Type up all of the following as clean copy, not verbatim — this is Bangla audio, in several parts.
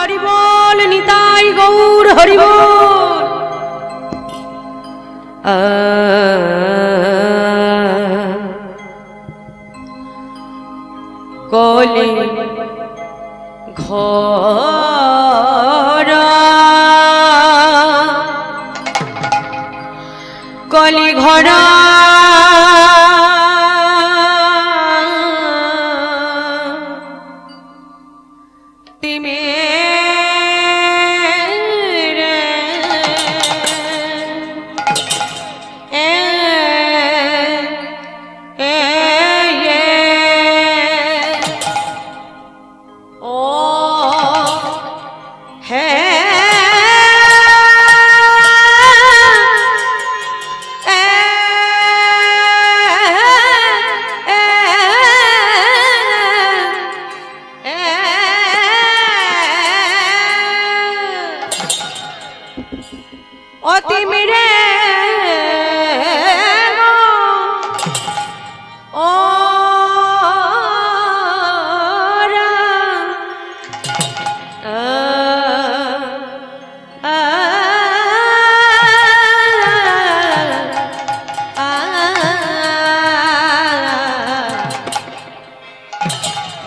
হরি বল নিতাই গৌর হরি বল। কলি ঘর কলি ঘর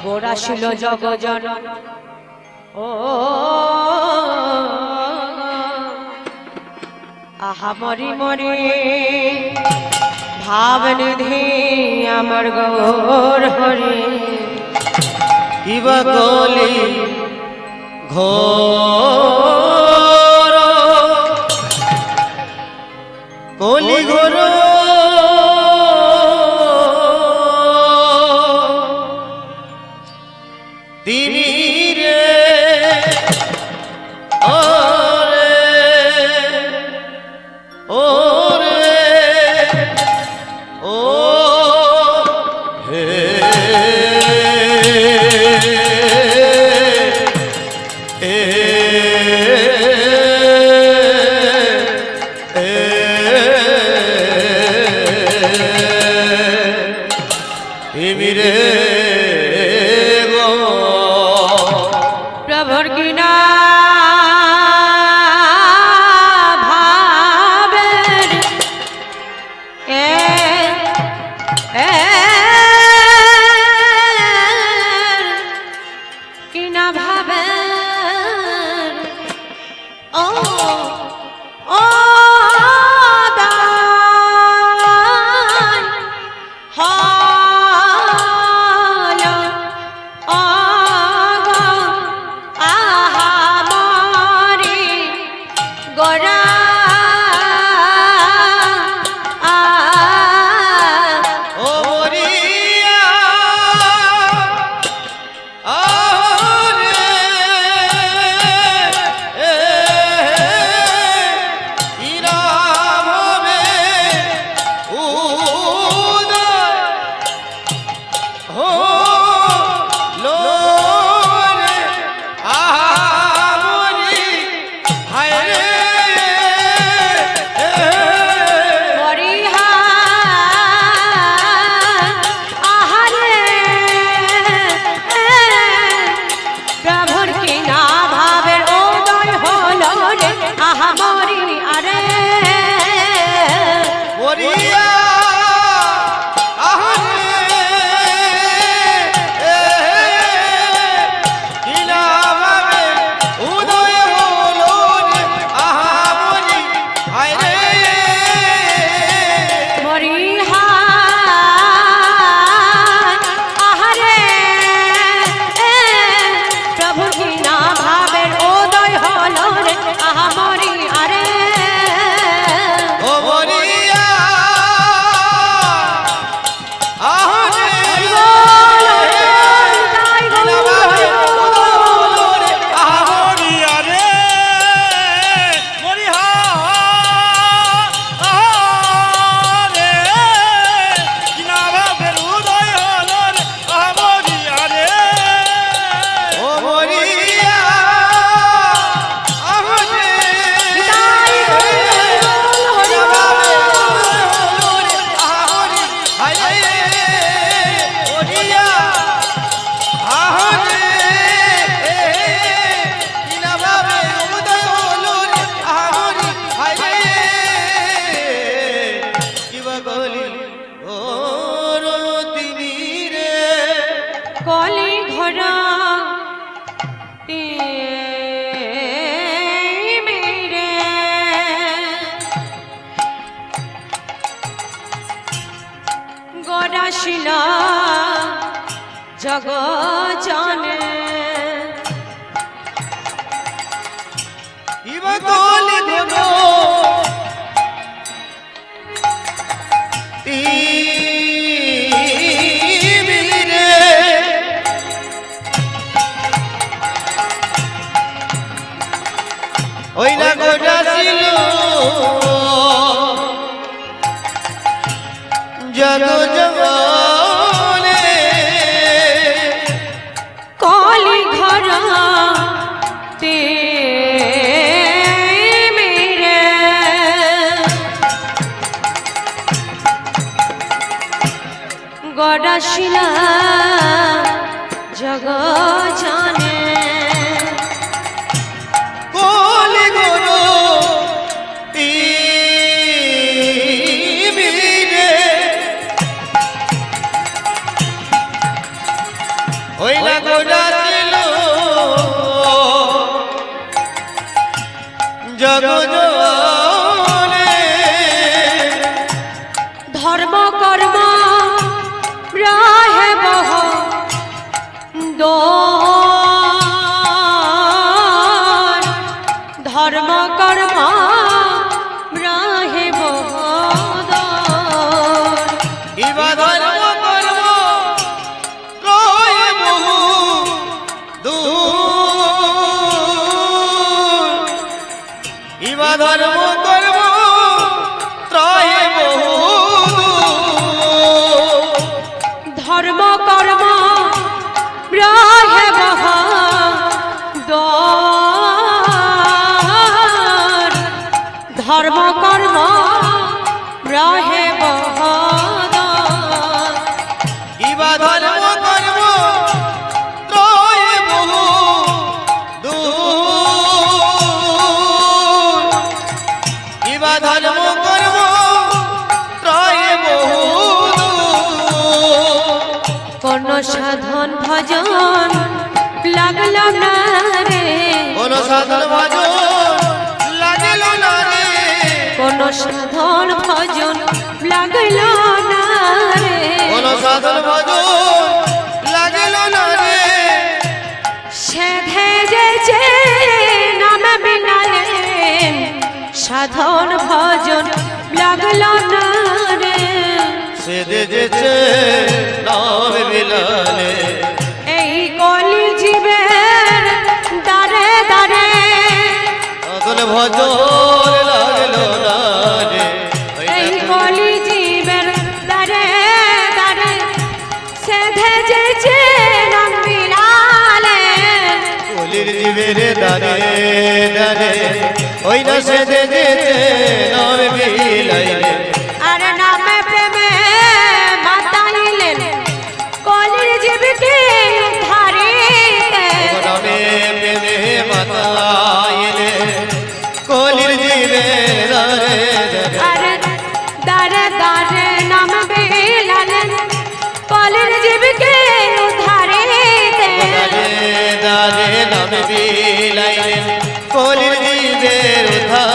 গোরাশিল জগজন ও আহা মরি মরি ভাবনিধি আমার গৌর হরি ইবা কলি ঘোর কলি ঘোর তিনি রে ওরে ও হে প্রভুর কিনা শিলা জগ জানে ইবা কলি গুরু তিমিরে ওই না গোটা ছিল জগ জগনে কলি ঘর তে মেরে গড়া শিলা জগ জানে কলি গুরু তিমিরে ওই না গোটা ছিল জগ জগনে ধর্ম কর্ম রাহে বহ ধর্ম কর্ম রাহে বহ ইবা ধর্ম কর্ম রয়ে বহু দূর ইবা ধর্ম কর্ম রয়ে বহু ধর্ম কর্ম রাহে বহ ধর্ম কর্ম রাহে বহ ইবা ধর্ম কর্ম রয়ে বহু দূর ইবা ধর্ম কর্ম রয়ে বহু কোন সাধন ভজন লাগল না রে কোন সাধন ভজন লাগিল না রে কোন সাধন ভজন লাগল না রে কোন সাধন ভজন লাগিল না রে সেধে যেছে নাম বিনালেন সাধন ভজন লাগল না রে সেদে যেছে নাম বিলালে এই কলি জীবের দারে দারে সাধন ভজন লাগিল না রে এই কলি জীবের দারে দারে সেধে যেছে নাম বিনালেন কলির জীবের দারে দারে ওই না সেদে যেছে নাম বিলাইলে আর নামে প্রেমে মাতাইলেন কলির জীবকে উদ্ধারিতে নামে প্রেমে মাতাইলে কলির জীবের দারে দারে আর দারে দারে নাম বিলালেন কলির জীবকে উদ্ধারিতে দারে দারে নাম বিলাইলে কলির জীবের উদ্ধার